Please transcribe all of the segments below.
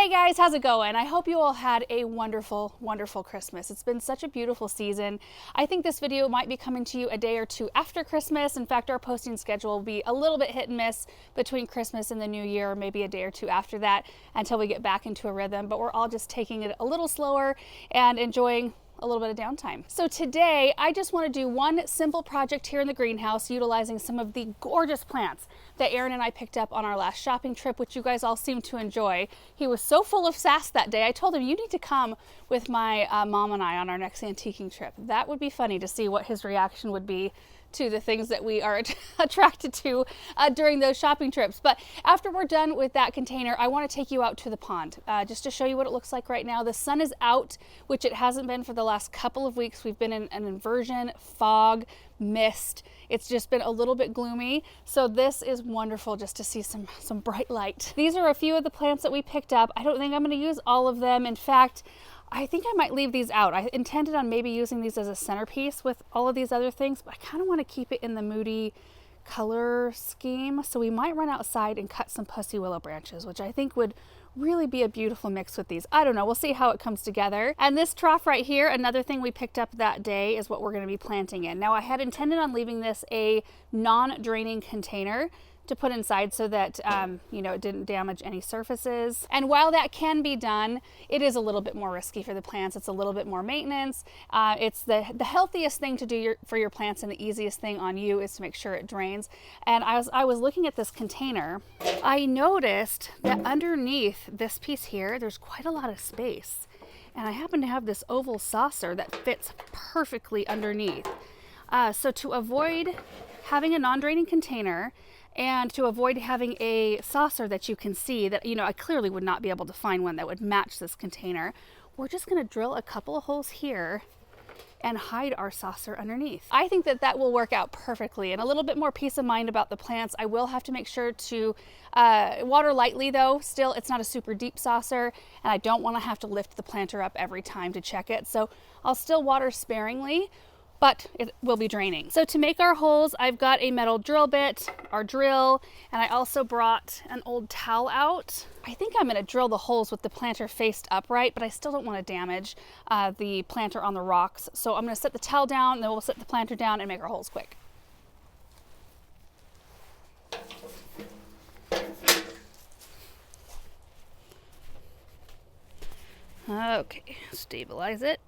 Hey guys, how's it going? I hope you all had a wonderful, wonderful Christmas. It's been such a beautiful season. I think this video might be coming to you a day or two after Christmas. In fact, our posting schedule will be a little bit hit and miss between Christmas and the New Year, or maybe a day or two after that until we get back into a rhythm. But we're all just taking it a little slower and enjoying a little bit of downtime. So today I just want to do one simple project here in the greenhouse utilizing some of the gorgeous plants that Aaron and I picked up on our last shopping trip, which you guys all seem to enjoy. He was so full of sass that day. I told him, you need to come with my mom and I on our next antiquing trip. That would be funny to see what his reaction would be to the things that we are attracted to during those shopping trips. But after we're done with that container, I want to take you out to the pond just to show you what it looks like right now. The sun is out, which it hasn't been for the last couple of weeks. We've been in an inversion, fog, mist. It's just been a little bit gloomy. So this is wonderful just to see some bright light. These are a few of the plants that we picked up. I don't think I'm going to use all of them. In fact, I think I might leave these out. I intended on maybe using these as a centerpiece with all of these other things, but I kind of want to keep it in the moody color scheme. So we might run outside and cut some pussy willow branches, which I think would really be a beautiful mix with these. I don't know, we'll see how it comes together. And this trough right here, another thing we picked up that day, is what we're going to be planting in. Now I had intended on leaving this a non-draining container to put inside so that you know, it didn't damage any surfaces. And while that can be done, it is a little bit more risky for the plants. It's a little bit more maintenance. It's the healthiest thing to do for your plants, and the easiest thing on you is to make sure it drains. And I was looking at this container, I noticed that underneath this piece here, there's quite a lot of space. And I happen to have this oval saucer that fits perfectly underneath. So to avoid having a non-draining container, and to avoid having a saucer that you can see that, you know, I clearly would not be able to find one that would match this container, we're just going to drill a couple of holes here and hide our saucer underneath. I think that that will work out perfectly, and a little bit more peace of mind about the plants. I will have to make sure to water lightly though. Still, it's not a super deep saucer, and I don't want to have to lift the planter up every time to check it. So I'll still water sparingly, but it will be draining. So to make our holes, I've got a metal drill bit, our drill, and I also brought an old towel out. I think I'm gonna drill the holes with the planter faced upright, but I still don't wanna damage the planter on the rocks. So I'm gonna set the towel down, and then we'll set the planter down and make our holes quick. Okay, stabilize it.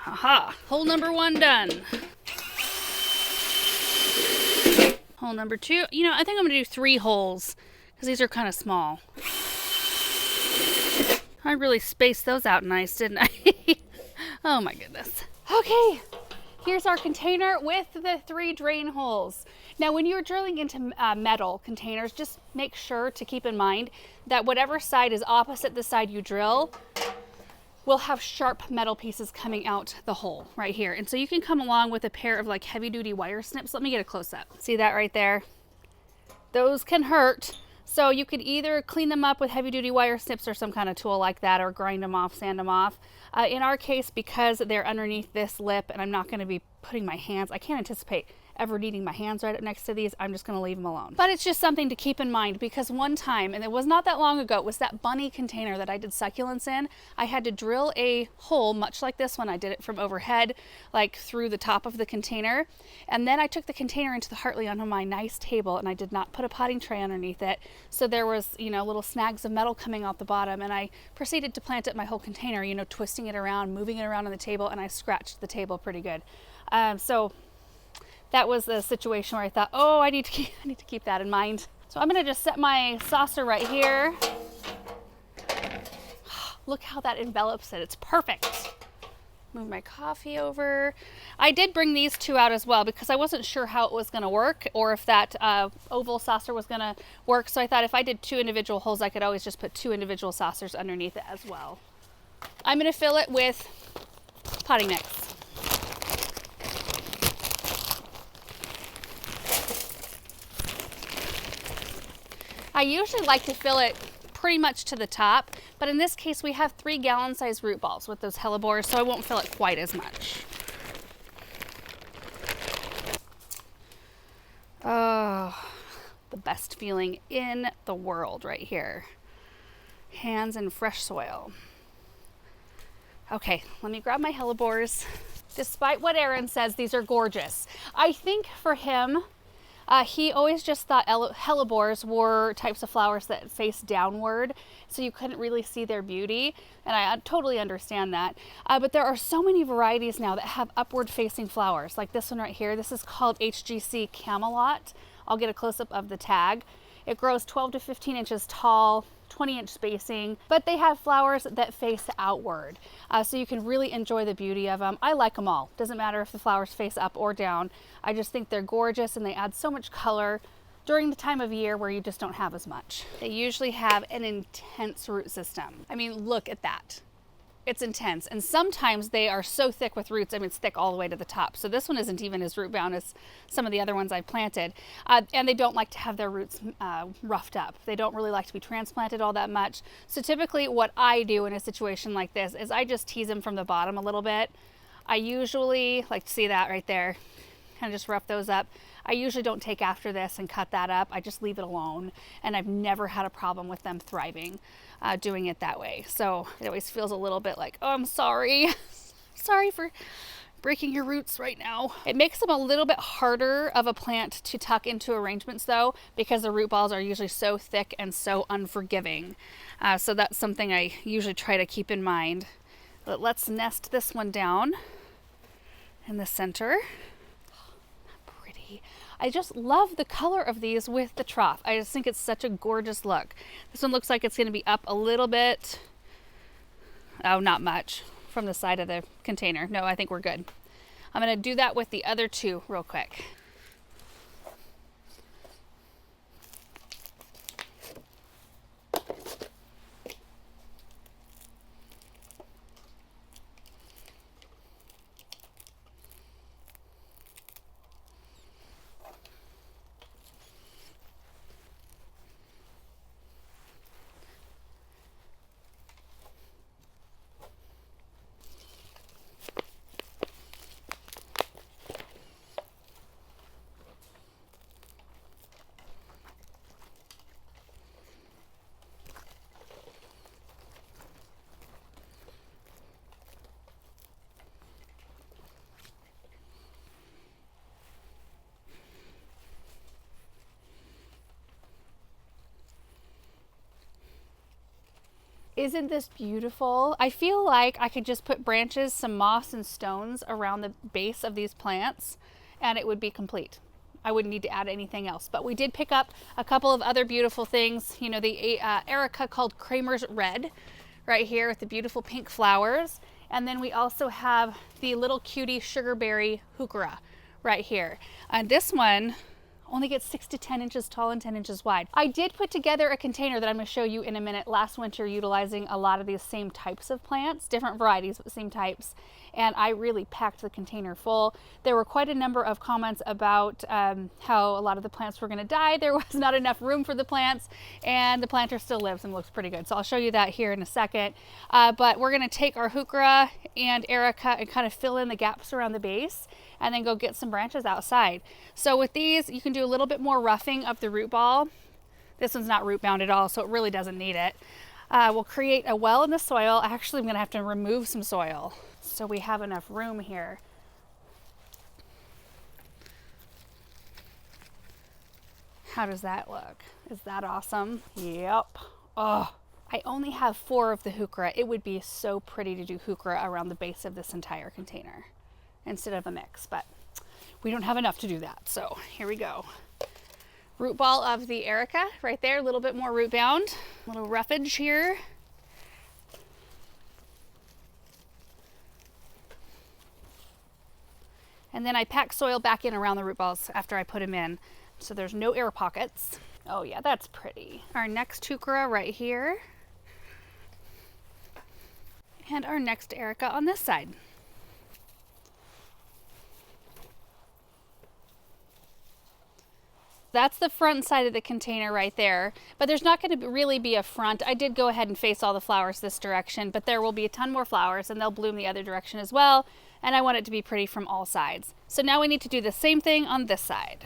Aha, hole number one done. Hole number two, you know, I think I'm gonna do 3 holes because these are kind of small. I really spaced those out nice, didn't I? Oh my goodness. Okay, here's our container with the 3 drain holes. Now, when you're drilling into metal containers, just make sure to keep in mind that whatever side is opposite the side you drill will have sharp metal pieces coming out the hole right here. And so you can come along with a pair of like heavy duty wire snips. Let me get a close up. See that right there? Those can hurt. So you could either clean them up with heavy duty wire snips or some kind of tool like that, or grind them off, sand them off. In our case, because they're underneath this lip and I'm not gonna be putting my hands, I can't anticipate ever needing my hands right up next to these, I'm just gonna leave them alone. But it's just something to keep in mind, because one time, and it was not that long ago, it was that bunny container that I did succulents in. I had to drill a hole much like this one. I did it from overhead, like through the top of the container. And then I took the container into the Hartley onto my nice table, and I did not put a potting tray underneath it. So there was, you know, little snags of metal coming out the bottom, and I proceeded to plant up my whole container, you know, twisting it around, moving it around on the table, and I scratched the table pretty good. So that was the situation where I thought, oh, I need to keep that in mind. So I'm gonna just set my saucer right here. Look how that envelops it, it's perfect. Move my coffee over. I did bring these 2 out as well because I wasn't sure how it was gonna work, or if that oval saucer was gonna work. So I thought if I did 2 individual holes, I could always just put 2 individual saucers underneath it as well. I'm gonna fill it with potting mix. I usually like to fill it pretty much to the top, but in this case we have 3 gallon size root balls with those hellebores, so I won't fill it quite as much. best feeling in the world right here. Hands in fresh soil. Okay, let me grab my hellebores. Despite what Aaron says, these are gorgeous. I think for him, he always just thought hellebores were types of flowers that face downward, so you couldn't really see their beauty, and I totally understand that. But there are so many varieties now that have upward facing flowers, like this one right here. This is called HGC Camelot. I'll get a close-up of the tag. It grows 12 to 15 inches tall, 20-inch spacing, but they have flowers that face outward, so you can really enjoy the beauty of them. I like them all. Doesn't matter if the flowers face up or down. I just think they're gorgeous, and they add so much color during the time of year where you just don't have as much. They usually have an intense root system. I mean, look at that. It's intense, and sometimes they are so thick with roots. I mean, it's thick all the way to the top. So this one isn't even as root bound as some of the other ones I've planted. And they don't like to have their roots roughed up. They don't really like to be transplanted all that much. So typically what I do in a situation like this is I just tease them from the bottom a little bit. I usually, like to see that right there, kind of just rough those up. I usually don't take after this and cut that up. I just leave it alone, and I've never had a problem with them thriving doing it that way. So it always feels a little bit like, oh, I'm sorry. Sorry for breaking your roots right now. It makes them a little bit harder of a plant to tuck into arrangements though, because the root balls are usually so thick and so unforgiving. So that's something I usually try to keep in mind. But let's nest this one down in the center. I just love the color of these with the trough. I just think it's such a gorgeous look. This one looks like it's going to be up a little bit. Oh, not much from the side of the container. No, I think we're good. I'm going to do that with the other two real quick. Isn't this beautiful? I feel like I could just put branches, some moss and stones around the base of these plants and it would be complete. I wouldn't need to add anything else. But we did pick up a couple of other beautiful things. You know, the Erica called Kramer's Red right here with the beautiful pink flowers. And then we also have the little cutie sugarberry heuchera right here. And this one only gets 6 to 10 inches tall and 10 inches wide. I did put together a container that I'm going to show you in a minute last winter utilizing a lot of these same types of plants, different varieties, but same types. And I really packed the container full. There were quite a number of comments about how a lot of the plants were going to die. There was not enough room for the plants, and the planter still lives and looks pretty good. So I'll show you that here in a second. But we're going to take our heuchera and Erica and kind of fill in the gaps around the base and then go get some branches outside. So with these, you can do a little bit more roughing of the root ball. This one's not root bound at all, so it really doesn't need it. We'll create a well in the soil. Actually, I'm going to have to remove some soil so we have enough room here. How does that look? Is that awesome? Yep. Oh, I only have 4 of the heuchera. It would be so pretty to do heuchera around the base of this entire container instead of a mix, but we don't have enough to do that. So here we go. Root ball of the Erica right there, a little bit more root bound, a little roughage here. And then I pack soil back in around the root balls after I put them in, so there's no air pockets. Oh yeah, that's pretty. Our next heuchera right here. And our next Erica on this side. That's the front side of the container right there, but there's not going to really be a front. I did go ahead and face all the flowers this direction, but there will be a ton more flowers and they'll bloom the other direction as well. And I want it to be pretty from all sides. So now we need to do the same thing on this side.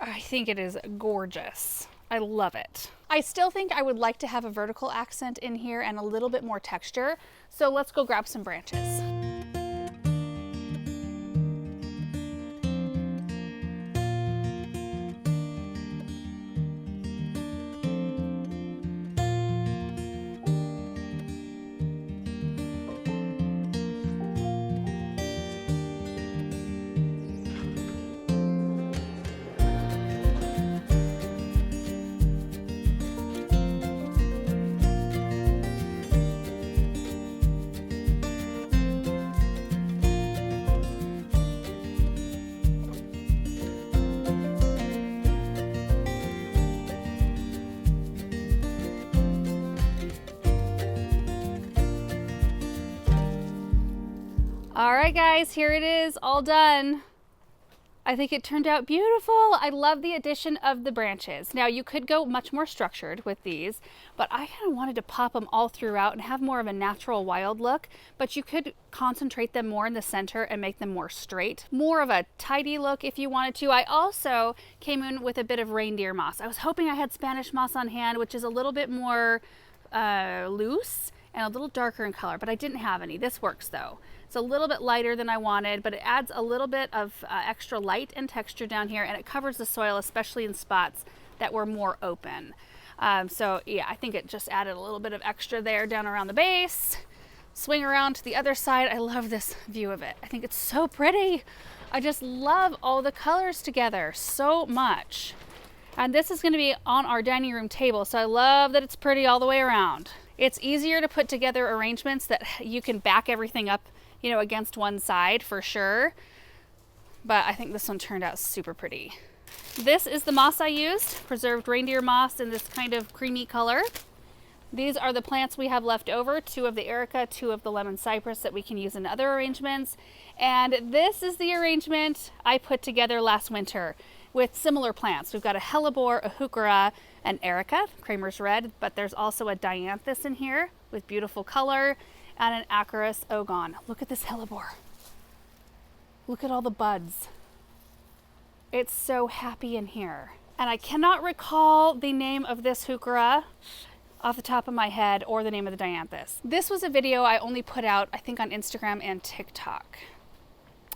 I think it is gorgeous. I love it. I still think I would like to have a vertical accent in here and a little bit more texture. So let's go grab some branches. All right, guys, here it is, all done. I think it turned out beautiful. I love the addition of the branches. Now, you could go much more structured with these, but I kind of wanted to pop them all throughout and have more of a natural wild look, but you could concentrate them more in the center and make them more straight. More of a tidy look if you wanted to. I also came in with a bit of reindeer moss. I was hoping I had Spanish moss on hand, which is a little bit more loose and a little darker in color, but I didn't have any. This works though. It's a little bit lighter than I wanted, but it adds a little bit of extra light and texture down here, and it covers the soil, especially in spots that were more open. So yeah, I think it just added a little bit of extra there down around the base. Swing around to the other side. I love this view of it. I think it's so pretty. I just love all the colors together so much. And this is going to be on our dining room table, so I love that it's pretty all the way around. It's easier to put together arrangements that you can back everything up, you know, against one side for sure. But I think this one turned out super pretty. This is the moss I used, preserved reindeer moss in this kind of creamy color. These are the plants we have left over, 2 of the Erica, 2 of the lemon cypress that we can use in other arrangements. And this is the arrangement I put together last winter with similar plants. We've got a hellebore, a heuchera, an Erica, Kramer's red, but there's also a dianthus in here with beautiful color, and an acarus ogon. Look at this hellebore. Look at all the buds. It's so happy in here. And I cannot recall the name of this heuchera off the top of my head or the name of the dianthus. This was a video I only put out, I think, on Instagram and TikTok,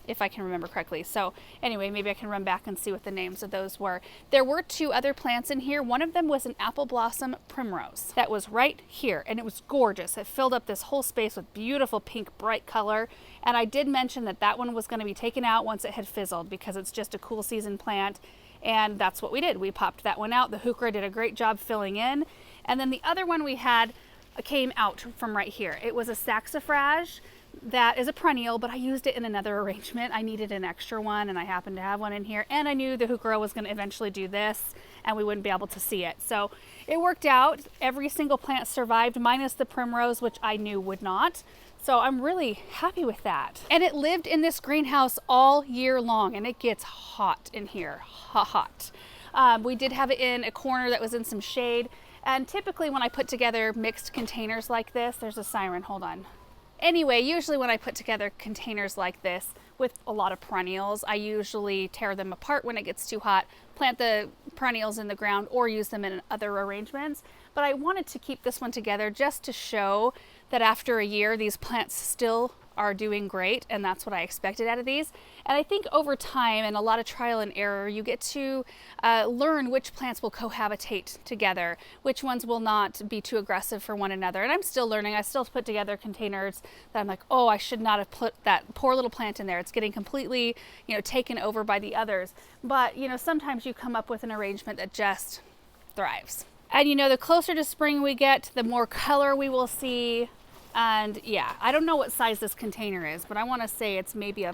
if I can remember correctly. So anyway, maybe I can run back and see what the names of those were. There were 2 other plants in here. One of them was an apple blossom primrose that was right here, and it was gorgeous. It filled up this whole space with beautiful pink, bright color. And I did mention that that one was going to be taken out once it had fizzled because it's just a cool season plant. And that's what we did. We popped that one out. The heuchera did a great job filling in. And then the other one we had came out from right here. It was a saxifrage that is a perennial, but I used it in another arrangement. I needed an extra one, and I happened to have one in here. And I knew the heuchera was going to eventually do this, and we wouldn't be able to see it. So it worked out. Every single plant survived, minus the primrose, which I knew would not. So I'm really happy with that. And it lived in this greenhouse all year long, and it gets hot in here, hot. We did have it in a corner that was in some shade. And typically when I put together mixed containers like this, there's a siren, hold on. Anyway, usually when I put together containers like this with a lot of perennials, I usually tear them apart when it gets too hot, plant the perennials in the ground, or use them in other arrangements. But I wanted to keep this one together just to show that after a year, these plants still are doing great, and that's what I expected out of these. And I think over time and a lot of trial and error, you get to learn which plants will cohabitate together, which ones will not be too aggressive for one another. And I'm still learning. I still put together containers that I'm like, oh, I should not have put that poor little plant in there. It's getting completely, taken over by the others. But, sometimes you come up with an arrangement that just thrives. And, the closer to spring we get, the more color we will see. And yeah, I don't know what size this container is, but I want to say it's maybe a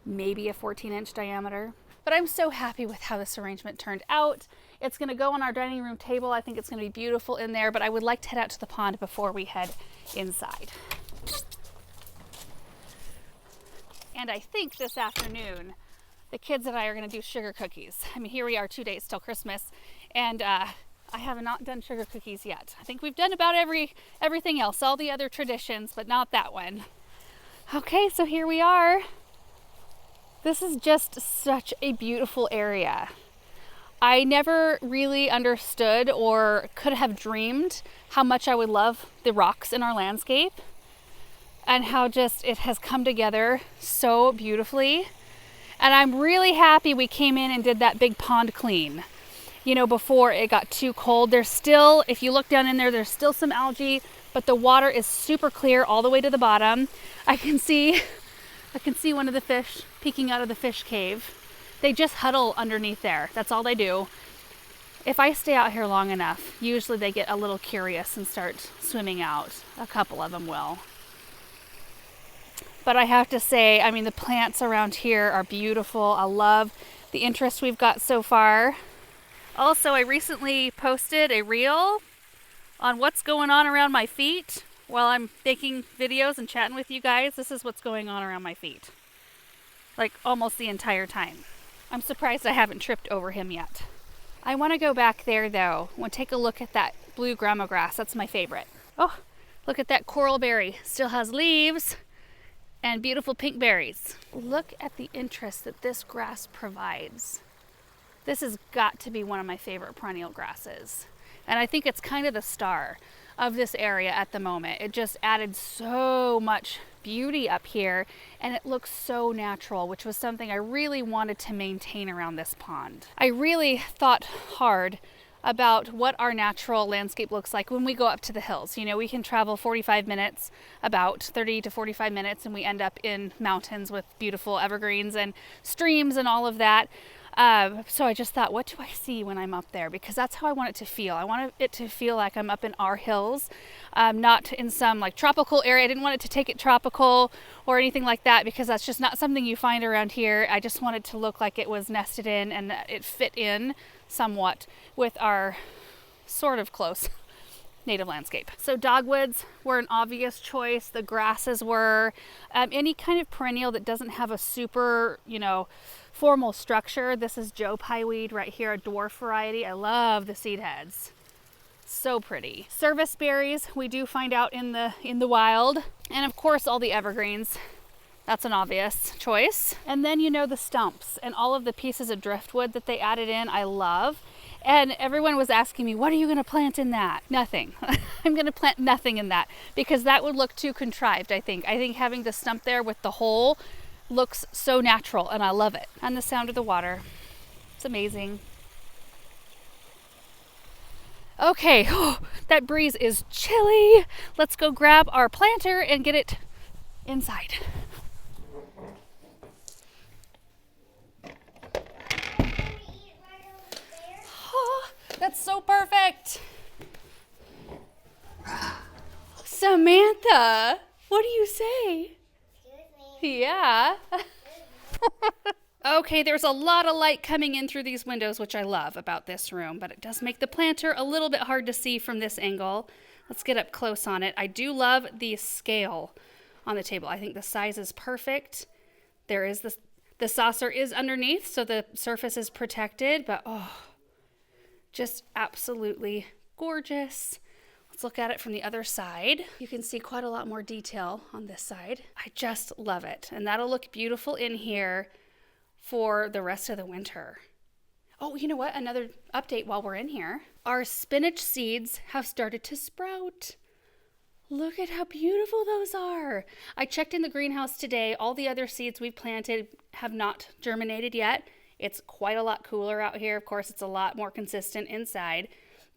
14-inch diameter. But I'm so happy with how this arrangement turned out. It's going to go on our dining room table. I think it's going to be beautiful in there, but I would like to head out to the pond before we head inside. And I think this afternoon, the kids and I are going to do sugar cookies. I mean, here we are 2 days till Christmas, and I have not done sugar cookies yet. I think we've done about everything else, all the other traditions, but not that one. Okay, so here we are. This is just such a beautiful area. I never really understood or could have dreamed how much I would love the rocks in our landscape and how just it has come together so beautifully. And I'm really happy we came in and did that big pond clean, you know, before it got too cold. There's still, if you look down in there, there's still some algae, but the water is super clear all the way to the bottom. I can see one of the fish peeking out of the fish cave. They just huddle underneath there. That's all they do. If I stay out here long enough, usually they get a little curious and start swimming out. A couple of them will. But I have to say, I mean, the plants around here are beautiful. I love the interest we've got so far. Also, I recently posted a reel on what's going on around my feet while I'm making videos and chatting with you guys. This is what's going on around my feet. Like almost the entire time. I'm surprised I haven't tripped over him yet. I want to go back there though. I want to take a look at that blue grama grass. That's my favorite. Oh, look at that coral berry. Still has leaves and beautiful pink berries. Look at the interest that this grass provides. This has got to be one of my favorite perennial grasses. And I think it's kind of the star of this area at the moment. It just added so much beauty up here and it looks so natural, which was something I really wanted to maintain around this pond. I really thought hard about what our natural landscape looks like when we go up to the hills. You know, we can travel 45 minutes, about 30 to 45 minutes, and we end up in mountains with beautiful evergreens and streams and all of that. So I just thought, what do I see when I'm up there? Because that's how I want it to feel. I want it to feel like I'm up in our hills, not in some like tropical area. I didn't want it to take it tropical or anything like that because that's just not something you find around here. I just wanted to look like it was nested in and that it fit in somewhat with our sort of close native landscape. So dogwoods were an obvious choice. The grasses were any kind of perennial that doesn't have a super, you know, formal structure. This is Joe Pieweed right here, a dwarf variety. I love the seed heads. So pretty. Service berries we do find out in the wild. And of course all the evergreens. That's an obvious choice. And then, you know, the stumps and all of the pieces of driftwood that they added in, I love. And everyone was asking me, what are you going to plant in that? Nothing. I'm going to plant nothing in that because that would look too contrived, I think. I think having the stump there with the hole looks so natural and I love it. And the sound of the water. It's amazing. Okay, that breeze is chilly. Let's go grab our planter and get it inside. That's so perfect. Samantha, what do you say? Excuse me. Yeah. Okay, there's a lot of light coming in through these windows, which I love about this room, but it does make the planter a little bit hard to see from this angle. Let's get up close on it. I do love the scale on the table. I think the size is perfect. There is the saucer is underneath, so the surface is protected, but just absolutely gorgeous. Let's look at it from the other side. You can see quite a lot more detail on this side. I just love it. And that'll look beautiful in here for the rest of the winter. Oh, you know what? Another update while we're in here. Our spinach seeds have started to sprout. Look at how beautiful those are. I checked in the greenhouse today. All the other seeds we've planted have not germinated yet. It's quite a lot cooler out here. Of course, it's a lot more consistent inside.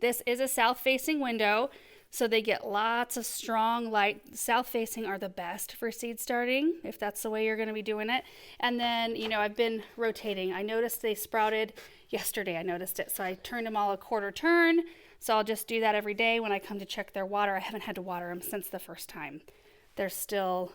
This is a south-facing window, so they get lots of strong light. South-facing are the best for seed starting, if that's the way you're going to be doing it. And then, you know, I've been rotating. I noticed they sprouted yesterday. I noticed it, so I turned them all a quarter turn. So I'll just do that every day when I come to check their water. I haven't had to water them since the first time. They're still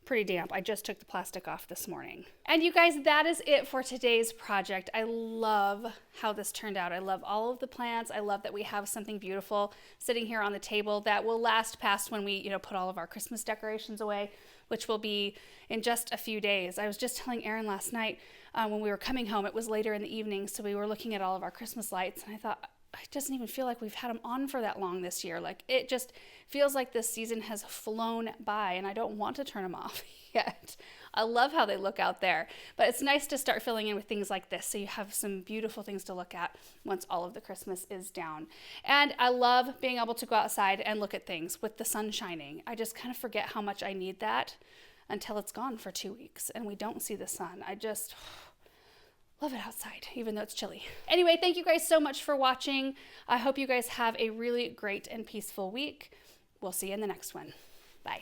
pretty damp. I just took the plastic off this morning. And you guys, that is it for today's project. I love how this turned out. I love all of the plants. I love that we have something beautiful sitting here on the table that will last past when we, you know, put all of our Christmas decorations away, which will be in just a few days. I was just telling Erin last night when we were coming home, it was later in the evening, so we were looking at all of our Christmas lights, and I thought, it doesn't even feel like we've had them on for that long this year. Like, it just feels like this season has flown by, and I don't want to turn them off yet. I love how they look out there, but it's nice to start filling in with things like this so you have some beautiful things to look at once all of the Christmas is down. And I love being able to go outside and look at things with the sun shining. I just kind of forget how much I need that until it's gone for 2 weeks and we don't see the sun. I just love it outside, even though it's chilly. Anyway, thank you guys so much for watching. I hope you guys have a really great and peaceful week. We'll see you in the next one. Bye.